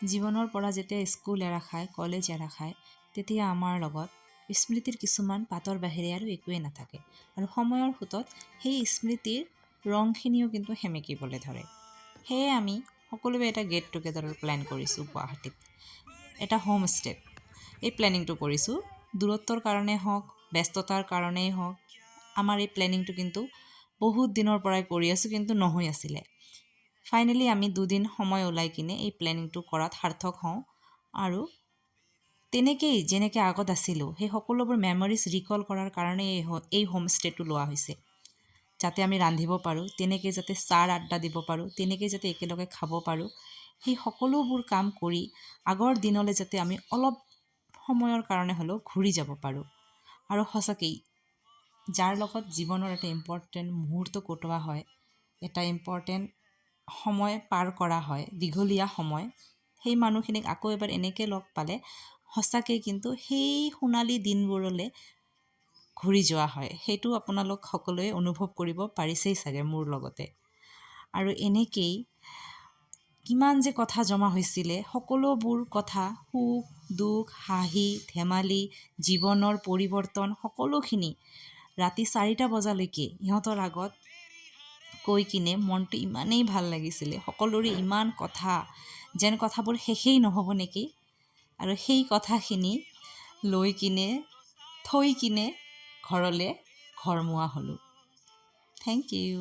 জীৱনৰ পৰা যেতিয়া স্কুল এৰা খায়, কলেজ এৰা খায়, তেতিয়া আমাৰ লগত স্মৃতিৰ কিছুমান পাতৰ বাহিৰে আৰু একোৱেই নাথাকে। আৰু সময়ৰ সোঁতত সেই স্মৃতিৰ ৰংখিনিও কিন্তু সেমেকিবলৈ ধৰে। সেয়ে আমি সকলোৱে এটা গেট টুগেডাৰৰ প্লেন কৰিছোঁ গুৱাহাটীত, এটা হোম ষ্টেত। এই প্লেনিংটো কৰিছোঁ দূৰত্বৰ কাৰণেই হওক, ব্যস্ততাৰ কাৰণেই হওক। আমাৰ এই প্লেনিংটো কিন্তু বহুত দিনৰ পৰাই কৰি আছোঁ, কিন্তু নহয় আছিলে। ফাইনেলি আমি 2 দিন সময় ওলাই কিনে এই প্লেনিংটো কৰাত সাৰ্থক হওঁ আৰু তেনেকেই যেনেকৈ আগত আছিলোঁ সেই সকলোবোৰ মেমৰিজ ৰিকল কৰাৰ কাৰণে এই হোম ষ্টেটো লোৱা হৈছে, যাতে আমি ৰান্ধিব পাৰোঁ, তেনেকৈ যাতে চাৰ আড্ডা দিব পাৰোঁ, তেনেকৈ যাতে একেলগে খাব পাৰোঁ। সেই সকলোবোৰ কাম কৰি আগৰ দিনলৈ যাতে আমি অলপ সময়ৰ কাৰণে হ'লেও ঘূৰি যাব পাৰোঁ। আৰু সঁচাকেই যাৰ লগত জীৱনৰ এটা ইম্পৰ্টেণ্ট মুহূৰ্ত কটোৱা হয়, এটা ইম্পৰ্টেণ্ট সময় পাৰ কৰা হয়, দীঘলীয়া সময়, সেই মানুহখিনিক আকৌ এবাৰ এনেকৈ লগ পালে সঁচাকৈ কিন্তু সেই সোণালী দিনবোৰলৈ ঘূৰি যোৱা হয়। সেইটো আপোনালোক সকলোৱে অনুভৱ কৰিব পাৰিছেই চাগে মোৰ লগতে। আৰু এনেকেই কিমান যে কথা জমা হৈছিলে, সকলোবোৰ কথা, সুখ দুখ, হাঁহি ধেমালি, জীৱনৰ পৰিৱৰ্তন, সকলোখিনি ৰাতি 4টা বজালৈকে ইহঁতৰ আগত কৈ কিনে মনটো ইমানেই ভাল লাগিছিলে। সকলোৰে ইমান কথা, যেন কথাবোৰ শেষেই নহ'ব নেকি। আৰু সেই কথাখিনি লৈ কিনে থৈ কিনে ঘৰলৈ ঘৰমুৱা হ'লোঁ। Thank U.